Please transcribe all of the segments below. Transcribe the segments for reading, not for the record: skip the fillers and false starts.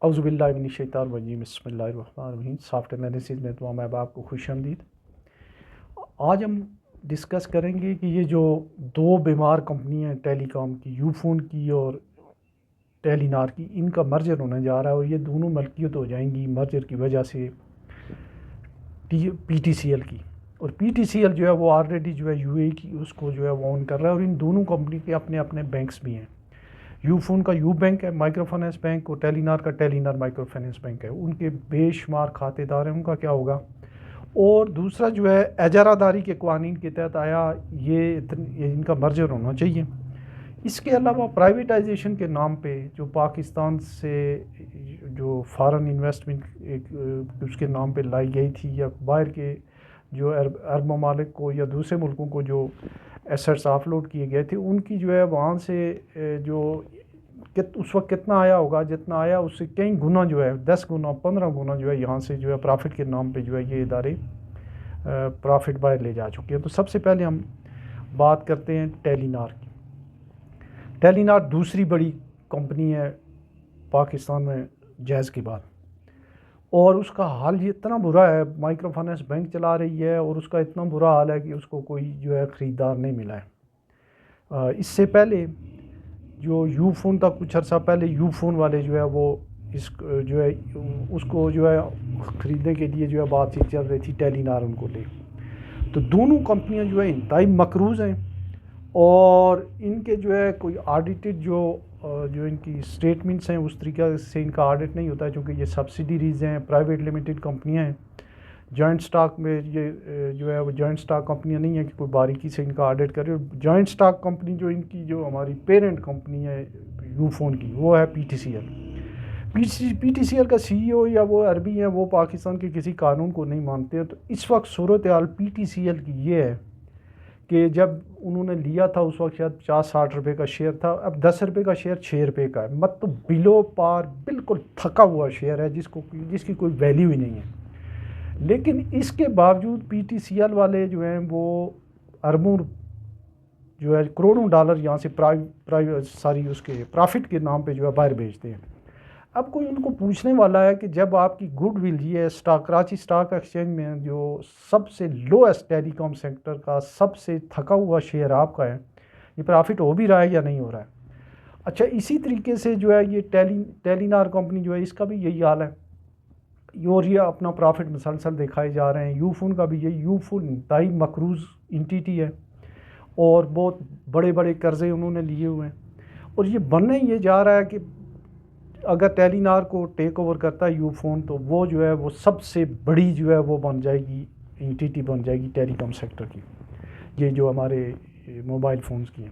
اعوذ باللہ من الشیطان الرجیم بسم اللہ الرحمن الرحیم. سافٹ انالیسز میں تمام احباب کو خوش آمدید. آج ہم ڈسکس کریں گے کہ یہ جو دو بیمار کمپنیاں ہیں ٹیلی کام کی، یو فون کی اور ٹیلی نار کی، ان کا مرجر ہونے جا رہا ہے اور یہ دونوں ملکیت ہو جائیں گی مرجر کی وجہ سے پی ٹی سی ایل کی. اور پی ٹی سی ایل جو ہے وہ آلریڈی جو ہے یو اے کی اس کو جو ہے وہ اون کر رہا ہے، اور ان دونوں کمپنی کے اپنے اپنے بینکس بھی ہیں. یو فون کا یو بینک ہے مائکرو فائنانس بینک، اور ٹیلی نار کا ٹیلی نار مائکرو فائنانس بینک ہے. ان کے بے شمار کھاتے دار ہیں، ان کا کیا ہوگا. اور دوسرا جو ہے اجارہ داری کے قوانین کے تحت آیا یہ ان کا مرجر ہونا چاہیے. اس کے علاوہ پرائیویٹائزیشن کے نام پہ جو پاکستان سے جو فارن انویسٹمنٹ اس کے نام پہ لائی گئی تھی، یا باہر کے جو عرب ممالک کو یا دوسرے ملکوں کو جو ایسٹس آف لوڈ کیے گئے تھے، ان کی جو ہے وہاں سے جو اس وقت کتنا آیا ہوگا، جتنا آیا اس سے کئی گنا جو ہے 10 گنا 15 گنا جو ہے یہاں سے جو ہے پرافٹ کے نام پہ جو ہے یہ ادارے پرافٹ باہر لے جا چکے ہیں. تو سب سے پہلے ہم بات کرتے ہیں ٹیلی نار کی. ٹیلی نار دوسری بڑی کمپنی ہے پاکستان میں جیز کے بعد، اور اس کا حال یہ اتنا برا ہے، مائکرو فائنانس بینک چلا رہی ہے اور اس کا اتنا برا حال ہے کہ اس کو کوئی جو ہے خریدار نہیں ملا ہے. اس سے پہلے جو یو فون تھا، کچھ عرصہ پہلے یو فون والے جو ہے وہ جو ہے اس کو جو ہے خریدنے کے لیے جو ہے بات چیت چل رہی تھی، ٹیلی نار ان کو لے. تو دونوں کمپنیاں جو ہے انتہائی مقروض ہیں، اور ان کے جو ہے کوئی آڈیٹڈ جو ان کی اسٹیٹمنٹس ہیں اس طریقے سے ان کا آڈٹ نہیں ہوتا ہے، چونکہ یہ سبسڈیریز ہیں، پرائیویٹ لمیٹڈ کمپنیاں ہیں. جوائنٹ سٹاک میں یہ جو ہے وہ جوائنٹ سٹاک کمپنیاں نہیں ہیں کہ کوئی باریکی سے ان کا آڈٹ کرے. جوائنٹ سٹاک کمپنی جو ان کی جو ہماری پیرنٹ کمپنی ہے یو فون کی، وہ ہے P T C L. P T C L کا سی ای او یا وہ عربی ہیں، وہ پاکستان کے کسی قانون کو نہیں مانتے ہیں. تو اس وقت صورتحال پی ٹی سی ایل کی یہ ہے کہ جب انہوں نے لیا تھا اس وقت شاید 50-60 روپے کا شیئر تھا، اب 10 روپے کا شیئر 6 روپے کا ہے. مطلب بلو پار بالکل تھکا ہوا شیئر ہے جس کی کوئی ویلیو ہی نہیں ہے. لیکن اس کے باوجود پی ٹی سی ایل والے جو ہیں وہ اربوں جو ہے کروڑوں ڈالر یہاں سے اس کے پرافٹ کے نام پہ جو ہے باہر بھیجتے ہیں. اب کوئی ان کو پوچھنے والا ہے کہ جب آپ کی گڈ ول یہ کراچی اسٹاک ایکسچینج میں جو سب سے لویسٹ ٹیلی کام سیکٹر کا سب سے تھکا ہوا شیئر آپ کا ہے، یہ پرافٹ ہو بھی رہا ہے یا نہیں ہو رہا ہے. اچھا، اسی طریقے سے جو ہے یہ ٹیلی نار کمپنی جو ہے اس کا بھی یہی حال ہے، اور یہ اپنا پرافٹ مسلسل دکھائے جا رہے ہیں. یو فون کا بھی یہی، یو فون انتہائی مقروض انٹیٹی ہے اور بہت بڑے بڑے قرضے انہوں نے لیے ہوئے ہیں. اور یہ بننے یہ جا رہا ہے کہ اگر ٹیلی نار کو ٹیک اوور کرتا ہے یو فون، تو وہ جو ہے وہ سب سے بڑی جو ہے وہ بن جائے گی، انٹیٹی بن جائے گی ٹیلی کام سیکٹر کی، یہ جو ہمارے موبائل فونز کی ہیں.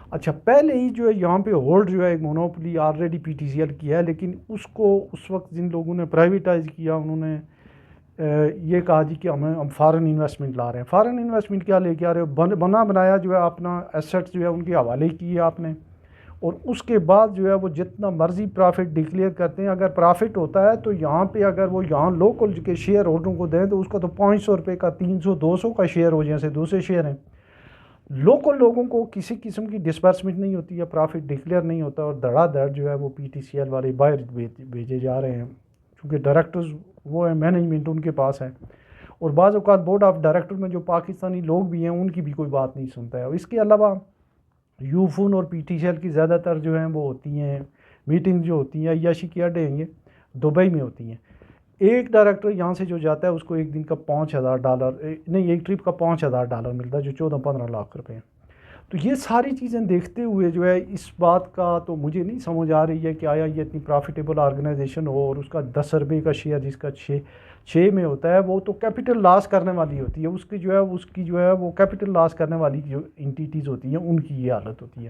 اچھا، پہلے ہی جو ہے یہاں پہ ہولڈ جو ہے ایک monopoly already P T C L کی ہے، لیکن اس کو اس وقت جن لوگوں نے پرائیویٹائز کیا انہوں نے یہ کہا جی کہ ہم فارن انویسٹمنٹ لا رہے ہیں. فارن انویسٹمنٹ کیا لے کے آ رہے ہو، بنا بنایا جو ہے اپنا ایسٹ جو ہے ان کے حوالے کیے آپ نے، اور اس کے بعد جو ہے وہ جتنا مرضی پرافٹ ڈکلیئر کرتے ہیں. اگر پرافٹ ہوتا ہے تو یہاں پہ اگر وہ یہاں لوکل کے شیئر ہولڈروں کو دیں تو اس کا تو 500 روپے کا 300-200 کا شیئر ہو جیسے دوسرے شیئر ہیں. لوکل لوگوں کو کسی قسم کی ڈسبرسمنٹ نہیں ہوتی ہے، پرافٹ ڈکلیئر نہیں ہوتا، اور دھڑا دھڑ جو ہے وہ پی ٹی سی ایل والے باہر بھیجے جا رہے ہیں، کیونکہ ڈائریکٹرز وہ ہیں، مینجمنٹ ان کے پاس ہے. اور بعض اوقات بورڈ آف ڈائریکٹر میں جو پاکستانی لوگ بھی ہیں ان کی بھی کوئی بات نہیں سنتا ہے. اور اس کے علاوہ یو فون اور پی ٹی سی ایل کی زیادہ تر جو ہیں وہ ہوتی ہیں میٹنگ جو ہوتی ہیں عیاشی کے اڈے ہیں، یہ دبئی میں ہوتی ہیں. ایک ڈائریکٹر یہاں سے جو جاتا ہے اس کو ایک دن کا $5,000 نہیں، ایک ٹرپ کا $5,000 ملتا ہے، جو 14-15 لاکھ روپے ہیں. تو یہ ساری چیزیں دیکھتے ہوئے جو ہے اس بات کا تو مجھے نہیں سمجھ آ رہی ہے کہ آیا یہ اتنی پرافیٹیبل آرگنائزیشن ہو اور اس کا 10 روپے کا شیئر جس کا 6 میں ہوتا ہے، وہ تو کیپٹل لاس کرنے والی ہوتی ہے. اس کی جو ہے وہ کیپٹل لاس کرنے والی جو انٹیٹیز ہوتی ہیں ان کی یہ حالت ہوتی ہے.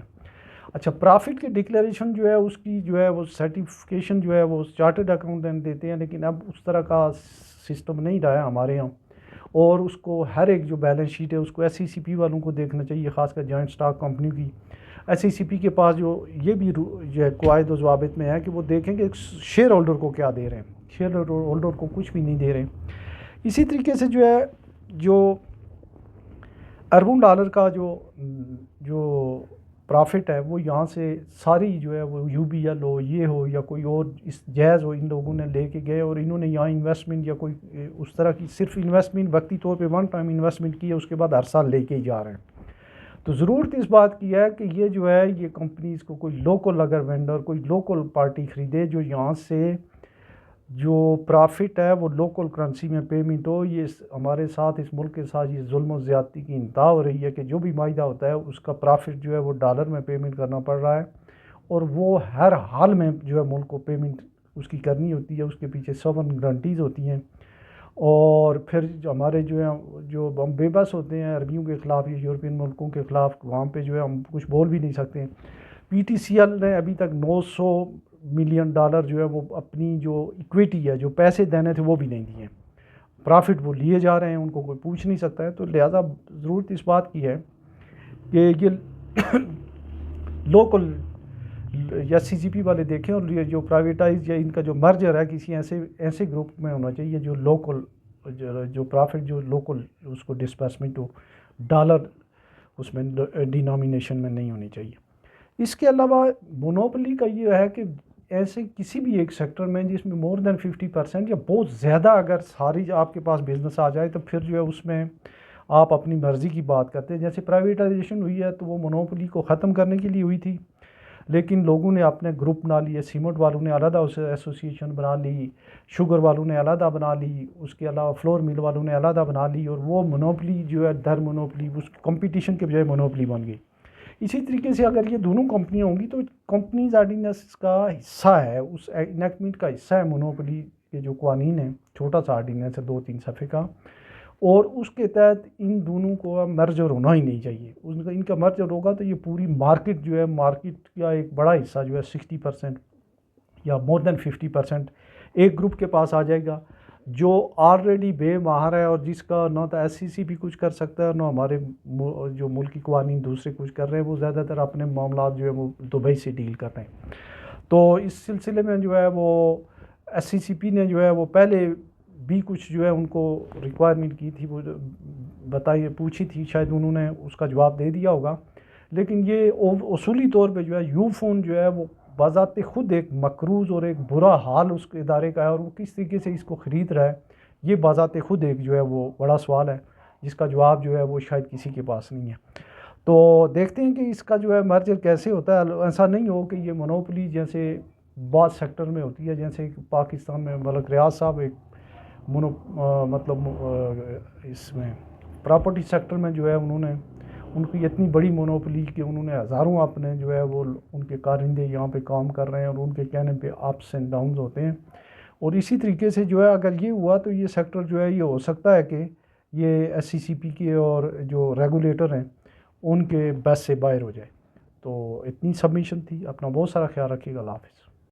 اچھا، پرافٹ کی ڈکلیریشن جو ہے اس کی جو ہے وہ سرٹیفکیشن جو ہے وہ چارٹرڈ اکاؤنٹنٹ دیتے ہیں، لیکن اب اس طرح کا سسٹم نہیں رہا ہے ہمارے یہاں. اور اس کو ہر ایک جو بیلنس شیٹ ہے اس کو ایس ای سی پی والوں کو دیکھنا چاہیے، خاص کر جوائنٹ سٹاک کمپنی کی. ایس ای سی پی کے پاس جو یہ بھی جو ہے قواعد و ضوابط میں ہے کہ وہ دیکھیں کہ شیئر ہولڈر کو کیا دے رہے ہیں، شیئر ہولڈر کو کچھ بھی نہیں دے رہے ہیں. اسی طریقے سے جو ہے جو اربوں ڈالر کا جو پرافٹ ہے وہ یہاں سے ساری جو ہے وہ یو بی ایل ہو یہ ہو یا کوئی اور اس جائز ہو ان لوگوں نے لے کے گئے اور انہوں نے یہاں انویسٹمنٹ یا کوئی اس طرح کی صرف انویسٹمنٹ وقتی طور پہ ون ٹائم انویسٹمنٹ کی ہے، اس کے بعد ہر سال لے کے ہی جا رہے ہیں۔ تو ضرورت اس بات کی ہے کہ یہ جو ہے یہ کمپنیز کو کوئی لوکل اگر وینڈر کوئی لوکل پارٹی خریدے جو یہاں سے جو پرافٹ ہے وہ لوکل کرنسی میں پیمنٹ ہو۔ یہ ہمارے ساتھ اس ملک کے ساتھ یہ ظلم و زیادتی کی انتہا ہو رہی ہے کہ جو بھی معاہدہ ہوتا ہے اس کا پرافٹ جو ہے وہ ڈالر میں پیمنٹ کرنا پڑ رہا ہے اور وہ ہر حال میں جو ہے ملک کو پیمنٹ اس کی کرنی ہوتی ہے، اس کے پیچھے سوورن گارنٹیز ہوتی ہیں۔ اور پھر جو ہمارے جو ہیں جو ہم بے بس ہوتے ہیں عربیوں کے خلاف یا یورپین ملکوں کے خلاف، وہاں پہ جو ہے ہم کچھ بول بھی نہیں سکتے ہیں۔ پی ٹی سی ایل نے ابھی تک $900 ملین جو ہے وہ اپنی جو ایکویٹی ہے جو پیسے دینے تھے وہ بھی نہیں دیے، پرافٹ وہ لیے جا رہے ہیں، ان کو کوئی پوچھ نہیں سکتا ہے۔ تو لہٰذا ضرورت اس بات کی ہے کہ یہ لوکل یا سی جی پی والے دیکھیں اور یہ جو پرائیویٹائز یا ان کا جو مرجر ہے کسی ایسے گروپ میں ہونا چاہیے جو لوکل جو پرافٹ جو لوکل اس کو ڈسپرسمنٹ ہو ڈالر اس میں ڈینامینیشن میں نہیں ہونی چاہیے۔ اس کے علاوہ مونوپلی کا یہ ہے کہ ایسے کسی بھی ایک سیکٹر میں جس میں مور دین 50% یا بہت زیادہ اگر ساری آپ کے پاس بزنس آ جائے تو پھر جو ہے اس میں آپ اپنی مرضی کی بات کرتے ہیں۔ جیسے پرائیویٹائزیشن ہوئی ہے تو وہ مونوپلی کو ختم کرنے کے لیے ہوئی تھی، لیکن لوگوں نے اپنے گروپ بنا لیے، سیمنٹ والوں نے علیحدہ اسے ایسوسیشن بنا لی، شوگر والوں نے علیحدہ بنا لی، اس کے علاوہ فلور مل والوں نے علیحدہ بنا لی، اور وہ مونوپلی جو ہے در مونوپلی اس کمپٹیشن کے بجائے مونوپلی بن گئی۔ اسی طریقے سے اگر یہ دونوں کمپنیاں ہوں گی تو کمپنیز آرڈیننس کا حصہ ہے، اس انیکٹمنٹ کا حصہ ہے مونوپلی کے جو قوانین ہیں، چھوٹا سا آرڈیننس ہے 2-3 صفحے کا، اور اس کے تحت ان دونوں کو مرجر ہونا ہی نہیں چاہیے۔ ان کا مرجر ہوگا تو یہ پوری مارکیٹ جو ہے مارکیٹ کا ایک بڑا حصہ جو ہے 60% یا مور دین 50% ایک گروپ کے پاس آ جائے گا جو آلریڈی بے مہار ہے اور جس کا نہ تو ایس سی سی بھی کچھ کر سکتا ہے نہ ہمارے جو ملکی قوانین دوسرے کچھ کر رہے ہیں۔ وہ زیادہ تر اپنے معاملات جو ہے وہ دبئی سے ڈیل کر رہے ہیں۔ تو اس سلسلے میں جو ہے وہ ایس سی سی پی نے جو ہے وہ پہلے بھی کچھ جو ہے ان کو ریکوائرمنٹ کی تھی، وہ پوچھی تھی، شاید انہوں نے اس کا جواب دے دیا ہوگا، لیکن یہ اصولی طور پہ جو ہے یو فون جو ہے وہ بذات خود ایک مقروض اور ایک برا حال اس کے ادارے کا ہے، اور وہ کس طریقے سے اس کو خرید رہا ہے یہ بذات خود ایک جو ہے وہ بڑا سوال ہے جس کا جواب جو ہے وہ شاید کسی کے پاس نہیں ہے۔ تو دیکھتے ہیں کہ اس کا جو ہے مرجر کیسے ہوتا ہے۔ ایسا نہیں ہو کہ یہ مونوپلی جیسے بعض سیکٹر میں ہوتی ہے، جیسے پاکستان میں ملک ریاض صاحب ایک مطلب اس میں پراپرٹی سیکٹر میں جو ہے انہوں نے ان کی اتنی بڑی مونوپلی کہ انہوں نے ہزاروں اپنے جو ہے وہ ان کے کارندے یہاں پہ کام کر رہے ہیں اور ان کے کہنے پہ اپس اینڈ ڈاؤنز ہوتے ہیں۔ اور اسی طریقے سے جو ہے اگر یہ ہوا تو یہ سیکٹر جو ہے یہ ہو سکتا ہے کہ یہ ایس سی سی پی کے اور جو ریگولیٹر ہیں ان کے بس سے باہر ہو جائے۔ تو اتنی سبمیشن تھی، اپنا بہت سارا خیال رکھیے گا، اللہ حافظ۔